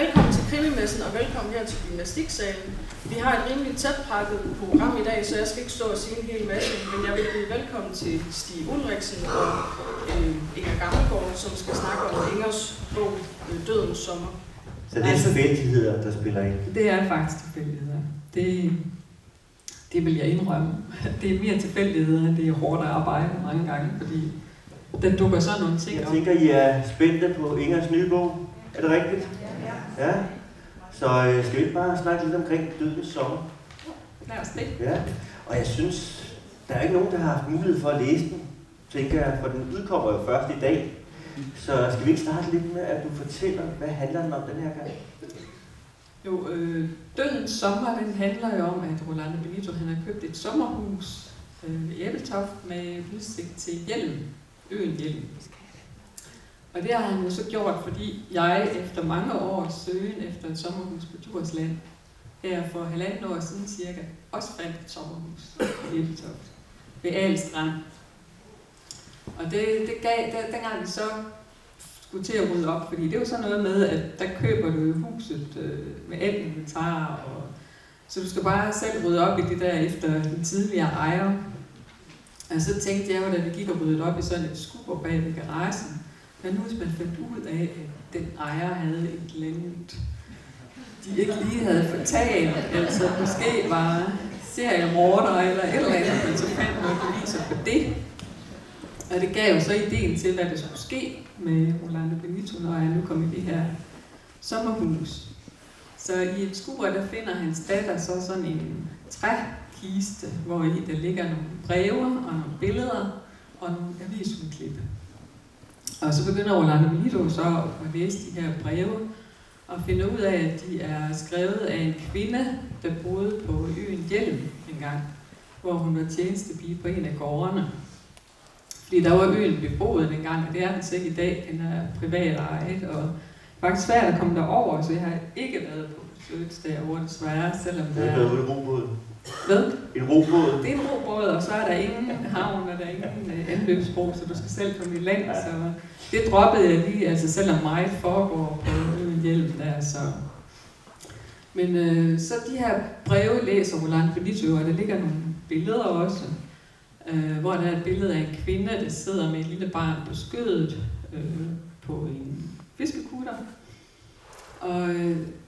Velkommen til Krimimessen og velkommen her til Gymnastiksalen. Vi har et rimelig tætpakket program i dag, så jeg skal ikke stå og sige en hel masse, men jeg vil byde velkommen til Stig Ulriksen og Inger Gammelgaard, som skal snakke om Ingers bog Dødens sommer. Så det er tilfældigheder, der spiller ind? Det er faktisk tilfældigheder. Det vil jeg indrømme. Det er mere tilfældigheder, end det er hårdt arbejde mange gange, fordi der dukker sådan nogle ting op. Jeg tænker, I er spændte på Ingers nye bog. Er det rigtigt? Ja. Så skal vi ikke bare snakke lidt omkring Dødens sommer? Lad os det. Ja. Og jeg synes, der er ikke nogen, der har haft mulighed for at læse den, tænker jeg, for den udkommer jo først i dag. Så skal vi ikke starte lidt med, at du fortæller, hvad handler den om den her gang? Jo, Dødens sommer, den handler jo om, at Rolando Benito han har købt et sommerhus i Ebeltoft med udsigt til Hjelm, øen Hjelm. Og det har han jo så gjort, fordi jeg efter mange års søgen efter et sommerhus på Djursland, her for 1,5 år siden cirka, også fandt et sommerhus i Ebeltoft ved Alstrand. Og det gav, dengang vi så skulle til at rydde op, fordi det er jo sådan noget med, at der køber du huset med alt inventar, og så du skal bare selv rydde op i det der efter den tidligere ejer. Og så tænkte jeg jo, da vi gik og ryddede op i sådan et skub bag ved garagen, men nu hvis man fandt ud af, at den ejer havde et eller andet, de ikke lige havde fortalt, altså måske var seriemorder eller et eller andet, men så fandt man beviser på det. Og det gav jo så ideen til, hvad der skulle ske med Rolando Benito, når han nu kom i det her sommerhus. Så i et skur, der finder hans datter så sådan en trækiste, hvor i der ligger nogle breve og nogle billeder og nogle avisudklip. Og så begynder Rolando Benito så at læse de her breve og finde ud af, at de er skrevet af en kvinde, der boede på øen Hjelm engang, hvor hun var tjenestepige på en af gårdene. Fordi der var øen beboet dengang, og det er den så ikke i dag. Den er privat ejet, og faktisk svært at komme derover, så jeg har ikke været på besøg derovre desværre, selvom der er... Hvad er en robåd? Hvad? En robåd? Det er en robåd, og så er der ingen havn, og der er ingen anløbsbro, så du skal selv komme i land, så det droppede jeg lige, altså selvom meget foregår på øen Hjelm der, så... Men så de her breve læser Rolando Benito, og der ligger nogle billeder også, hvor der er et billede af en kvinde, der sidder med et lille barn på skødet på en fiskekutter. Og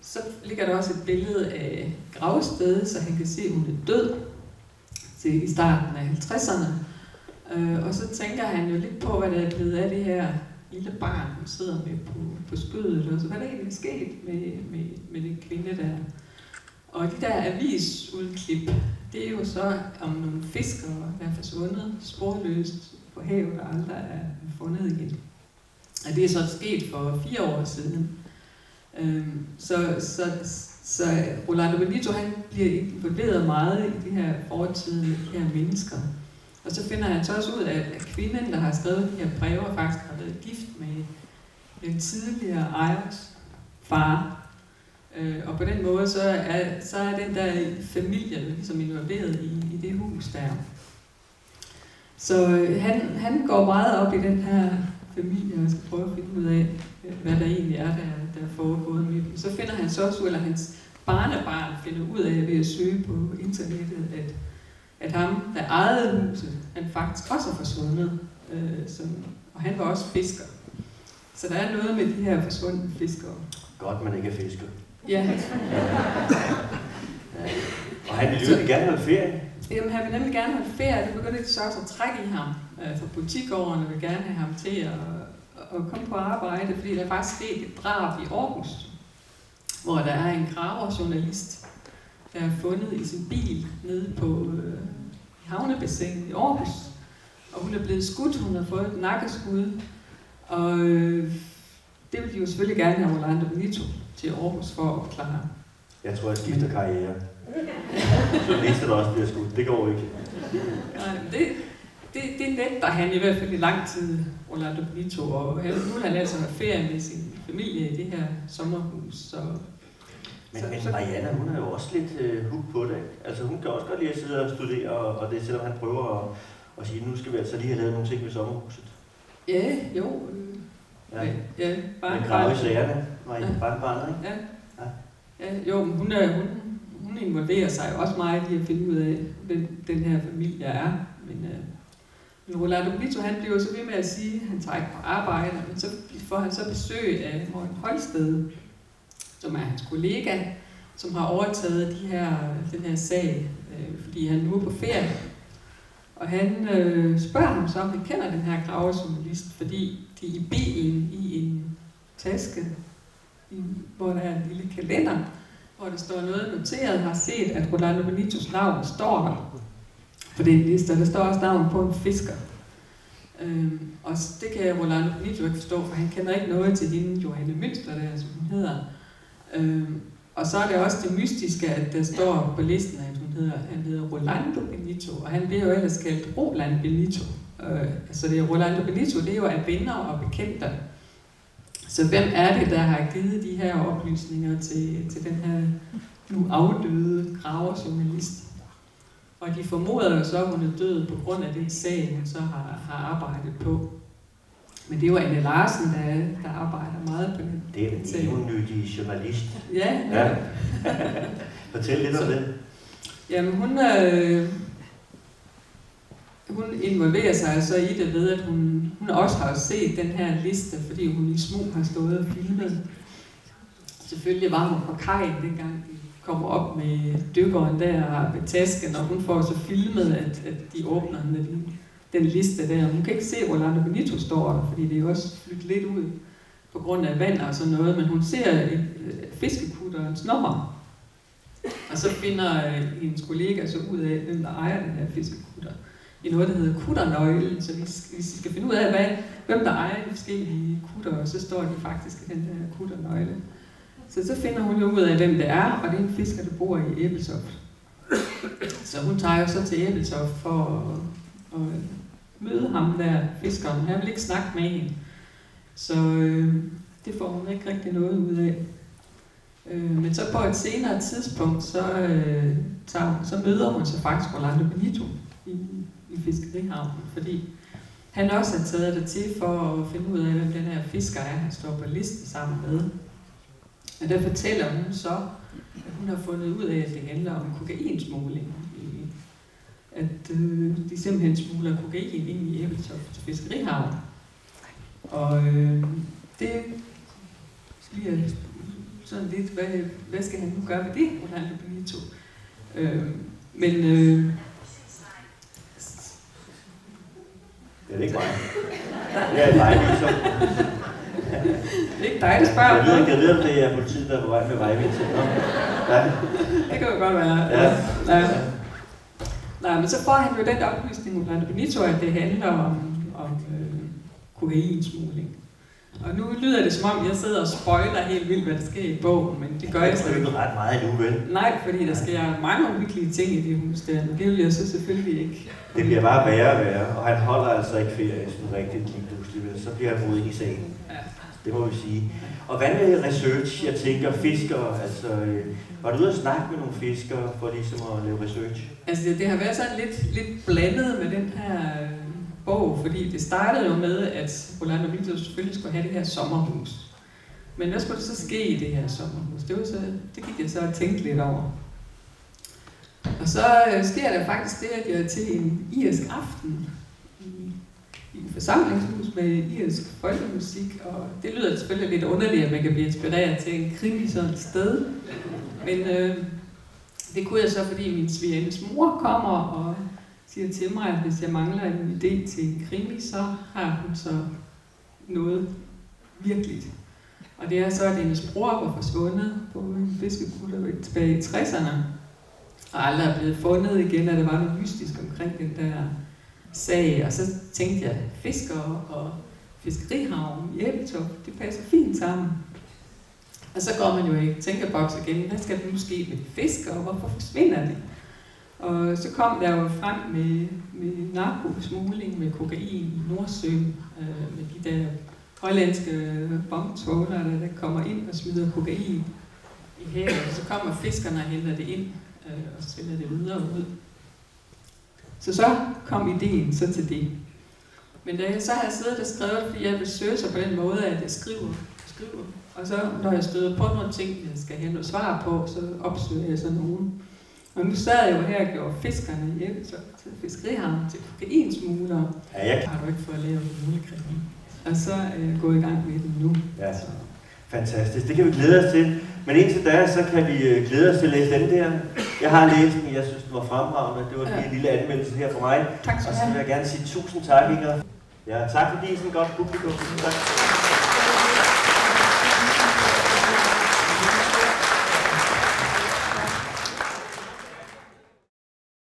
så ligger der også et billede af gravstedet, så han kan se, at hun er død i starten af 50'erne. Og så tænker han jo lidt på, hvad der er blevet af det her lille barn, hun sidder med på skødet, og så hvad der egentlig er sket med den kvinde der. Og de der avisudklip, det er jo så om nogle fiskere, der er forsvundet sporløst på havet, og aldrig er fundet igen. Og det er så sket for 4 år siden. Så Rolando Benito, han bliver involveret meget i de her fortid, de her mennesker. Og så finder han så også ud af, at kvinden, der har skrevet de her breve, faktisk har været gift med den tidligere ejers far. Og på den måde, så er den der familie ligesom involveret i det hus der. Så han går meget op i den her familie, og skal prøve at finde ud af, hvad der egentlig er, der er foregået med dem. Så finder han så også, eller hans barnebarn finder ud af, ved at søge på internettet, at ham, der ejede huset, han faktisk også er forsvundet. Og han var også fisker. Så der er noget med de her forsvundne fiskere. Godt, man ikke er fisker. Ja. Og han ville jo gerne holde ferie. Jamen, han vil nemlig gerne holde ferie. Det begynder de så også at trække i ham. For butikårene vil gerne have ham til at komme på arbejde, fordi der er faktisk sket et drab i Aarhus, hvor der er en graverjournalist, der er fundet i sin bil nede på havnebassinet i Aarhus. Og hun er blevet skudt, hun har fået et nakkeskud, og det vil de jo selvfølgelig gerne have Rolando Benito til Aarhus for at opklare. Jeg tror, jeg skifter karriere. Så næste der også bliver skudt. Det går ikke. Nej, det nægter han i hvert fald i lang tid, Rolando Benito, og nu vil han altså have ferie med sin familie i det her sommerhus. Så Men Marianne, hun er jo også lidt hook på det. Altså hun kan også godt lide at sidde og studere, og det selvom han prøver at sige, nu skal vi altså lige have lavet nogle ting med sommerhuset. Ja, jo. Ja, ja bare grave i sagerne. var I barn, ikke? Ja. Jo, men hun involverer sig også meget i at finde ud af, hvem den her familie er. Men Rolando Benito, han bliver jo så ved med at sige, at han tager ikke på arbejde, men så får han så besøg af Morten Holsted, som er hans kollega, som har overtaget den her sag, fordi han nu er på ferie. Og han spørger ham så, om han kender den her gravejournalist, fordi de i bilen i en taske, hvor der er en lille kalender, hvor der står noget noteret, har set, at Rolando Benitos navn står der på den liste, og der står også navn på en fisker. Og det kan Rolando Benito ikke forstå, for han kender ikke noget til hende, Johanne Münster, der, som hun hedder. Og så er det også det mystiske, at der står på listen, at han hedder Rolando Benito, og han bliver jo ellers kaldt Roland Benito. Så det er Rolando Benito, det er jo af venner og bekendte. Så hvem er det, der har givet de her oplysninger til den her nu afdøde graverjournalist? Og de formoder jo så, at hun er død på grund af den sag, hun så har arbejdet på. Men det er jo Anne Larsen, der arbejder meget på den. Det er en eventyrlig journalist. Ja. Fortæl lidt om det. Jamen hun involverer sig altså i det ved, at hun også har set den her liste, fordi hun i smug har stået og filmet. Selvfølgelig var hun på kajen dengang de kommer op med dykkeren der med tasken, og hun får så filmet, at de åbner den liste der. Hun kan ikke se, hvor Rolando Benito står der, fordi det er jo også flyttet lidt ud på grund af vand og sådan noget, men hun ser fiskekutterens nummer. Og så finder hendes kollega så ud af, hvem der ejer den her fiskekutter, i noget, der hedder kutternøglen. Så hvis vi skal finde ud af, hvem der ejer de forskellige kutter, så står de faktisk i den der kutternøgle. Så finder hun jo ud af, hvem det er, og det er en fisker, der bor i Ebeltoft. Så hun tager jo så til Ebeltoft for at møde ham der, fiskeren. Han vil ikke snakke med hende. Så det får hun ikke rigtig noget ud af. Men så på et senere tidspunkt, så møder hun så faktisk Rolando Benito i fiskerihavnen, fordi han også har taget det til for at finde ud af, hvem den her fisker er, han står på listen sammen med. Og der fortæller hun så, at hun har fundet ud af, at det handler om kokainsmugling. At de simpelthen smugler kokain ind i Ebeltoft fiskerihavn. Og det bliver sådan lidt, hvad skal han nu gøre med det, Rolando Benito? Det er ikke mig. Det er dig, ligesom. Det er ikke dig, der spørger. Jeg ved, om det er politiet, der er på vej med vejvind. Ja. Det kan jo godt være. Ja. Nej, men så får han jo den oplysning, Rolando Benito, at det handler om kokainsmugling. Og nu lyder det som om, jeg sidder og spoiler helt vildt, hvad der sker i bogen, men det gør jeg slet ikke ret meget endnu, vel? Nej, fordi der sker mange uhyggelige ting i det hus der, men det vil jeg så selvfølgelig ikke. Det bliver bare værre og værre, og han holder altså ikke ferie sådan rigtigt lige pludselig, vel? Så bliver han rodet i sagen. Ja. Det må vi sige. Og hvad med research? Jeg tænker fiskere, altså var du ude at snakke med nogle fiskere for ligesom at lave research? Altså det har været sådan lidt blandet med den her bog, fordi det startede jo med, at Rolando Benito selvfølgelig skulle have det her sommerhus. Men hvad skulle der så ske i det her sommerhus? Det gik jeg så og tænkte lidt over. Og så sker der faktisk det, at jeg er til en irsk aften i et forsamlingshus med irsk folkemusik, og det lyder selvfølgelig lidt underligt, at man kan blive inspireret til en krimi sådan et sted. Men det kunne jeg så, fordi min svigerines mor kommer og siger til mig, at hvis jeg mangler en idé til en krimi, så har hun så noget virkeligt. Og det er så, at hendes bror var forsvundet på en fiskekutter tilbage i 60'erne, og aldrig er blevet fundet igen, og der var noget mystisk omkring den der sag. Og så tænkte jeg, fiskere og fiskerihavn i Ebeltoft, det passer fint sammen. Og så går man jo i tænkeboks igen, hvad skal der nu ske med de fiskere, og hvorfor forsvinder de? Og så kom der jo frem med narkosmugling med kokain i Nordsøen, med de der hollandske bombetrålere, der kommer ind og smider kokain i havet. Så kommer fiskerne og henter det ind og sender det videre ud. Så kom ideen så til det. Men da jeg så har siddet og skrevet, fordi jeg researcher på den måde, at jeg skriver skriver. Og så, når jeg støder på nogle ting, jeg skal have noget svar på, så opsøger jeg sådan nogen. Og nu sad jeg jo her og gjorde fiskerne i Ebeltoft til fiskerihavn til kokainsmuglere. Ja, jeg har du ikke fået lavet julekrigen. Og så er jeg gået i gang med den nu. Ja, fantastisk. Det kan vi glæde os til. Men indtil da, så kan vi glæde os til at læse den der. Jeg har læst den, jeg synes, den var fremragende. Det var en lille anmeldelse her for mig. Tak skal du have. Og så vil jeg gerne sige tusind tak, Inger. Ja, tak fordi I er sådan godt publikum. Tak.